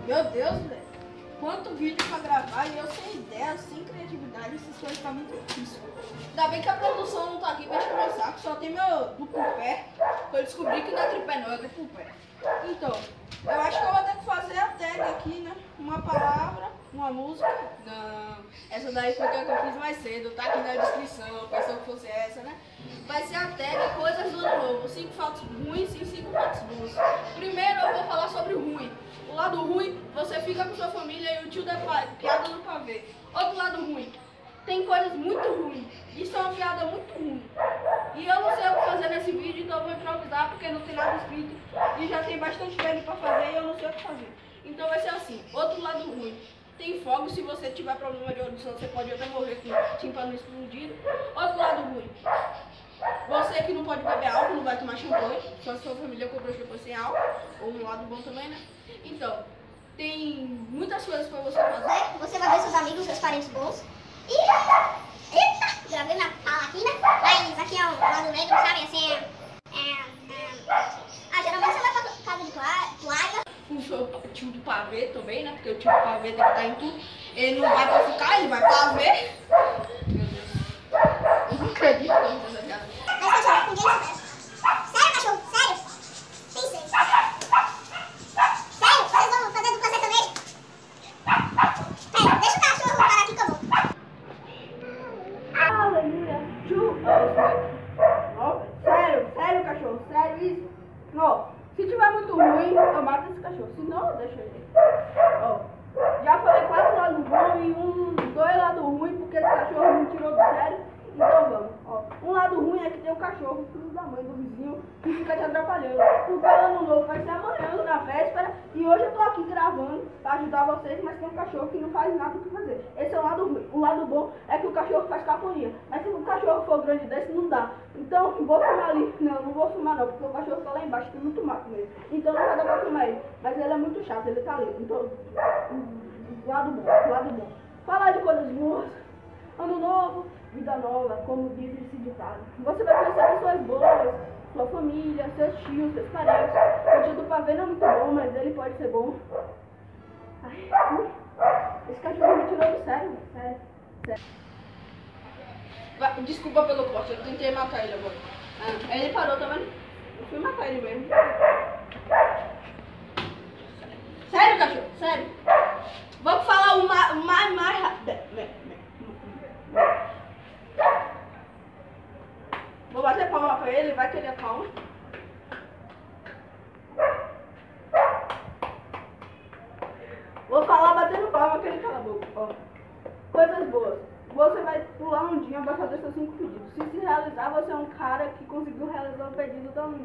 Meu Deus, velho. Quanto vídeo pra gravar e eu sem ideia, sem criatividade, essas coisas tá muito difícil. Ainda bem que a produção não tá aqui pra encher meu saco, só tem meu duplo pé. Eu descobri que não é tripé não, é duplo pé. Então, eu acho que eu vou ter que fazer a tag aqui, né? Uma palavra, uma música. Não, essa daí foi a que eu fiz mais cedo, tá aqui na descrição, pensou que fosse essa, né? Vai ser a tag Coisas do Ano Novo, 5 fatos ruins e 5 fatos bons. Primeiro eu vou falar sobre o ruim. O lado ruim, você fica com sua família e o tio dá piada no pavê. Outro lado ruim, tem coisas muito ruins. Isso é uma piada muito ruim. E eu não sei o que fazer nesse vídeo, então eu vou improvisar porque não tem nada escrito. E já tem bastante vídeo pra fazer e eu não sei o que fazer. Então vai ser assim, outro lado ruim. Tem fogo, se você tiver problema de audição, você pode até morrer com o tímpano explodido. Outro lado ruim. Você que não pode beber álcool, não vai tomar champanhe, só se sua família comprou champanhe sem álcool, ou um lado bom também, né? Então, tem muitas coisas pra você fazer. Você vai ver seus amigos, seus parentes bons. E... Eita! Gravei na fala aqui, né? Mas aqui é o lado negro, sabe? Assim, geralmente você vai pra casa de toalha. Com o seu tio do pavê também, né? Porque o tio do pavê tem que estar em tudo. Ele não vai pra ficar, ele vai pra ver. Meu Deus. Eu não acredito que eu não tô piada. Mas cachorro, ninguém merece. Sério, cachorro? Sério? Pensei. Sério? Vocês vão fazer dupla sertaneja? Pera, deixa o cachorro parar aqui que eu vou. Aleluia. Sério, cachorro, sério isso? Não, se tiver muito ruim, eu mato esse cachorro. Se não, deixa ele. Ó, já falei 4 lados bons e 2 lados ruins, porque esse cachorro me tirou do sério. Então vamos, ó. Um lado ruim é que tem um cachorro, filho da mãe do vizinho, que fica te atrapalhando. Porque o ano novo vai ser amanhã, na véspera, e hoje eu tô aqui gravando pra ajudar vocês, mas tem um cachorro que não faz nada o que fazer. Esse é o lado ruim. O lado bom é que o cachorro faz capoeira. Mas se o cachorro for grande desse, não dá. Então, vou filmar ali. Não vou filmar não, porque o cachorro tá lá embaixo, tem muito mato nele. Então não vai dar pra filmar ele. Mas ele é muito chato, ele tá ali. Então, lado bom. Falar de coisas boas. Ano novo, vida nova, como diz esse ditado. Você vai conhecer pessoas boas, sua família, seus tios, seus parentes. O tio do pavê não é muito bom, mas ele pode ser bom. Ai, esse cachorro me tirou do sério, sério. Desculpa pelo corte, eu tentei matar ele agora. Ele parou, tá vendo? Eu fui matar ele mesmo. Sério, cachorro, sério. Vamos falar o mais rápido. Vou bater palma pra ele, vai querer palma. Vou falar batendo palma que ele cala a boca. Ó. Coisas boas. Você vai pular um dia pra fazer seus 5 pedidos. Se realizar, você é um cara que conseguiu realizar o pedido tão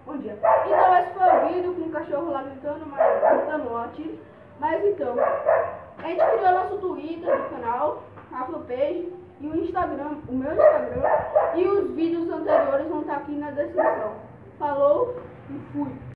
um dia. Então esse foi o vídeo com o cachorro lá gritando, ótimo. Mas então, a gente criou nosso Twitter do canal, a fanpage e o Instagram, o meu Instagram, e os vídeos anteriores vão estar aqui na descrição. Falou e fui!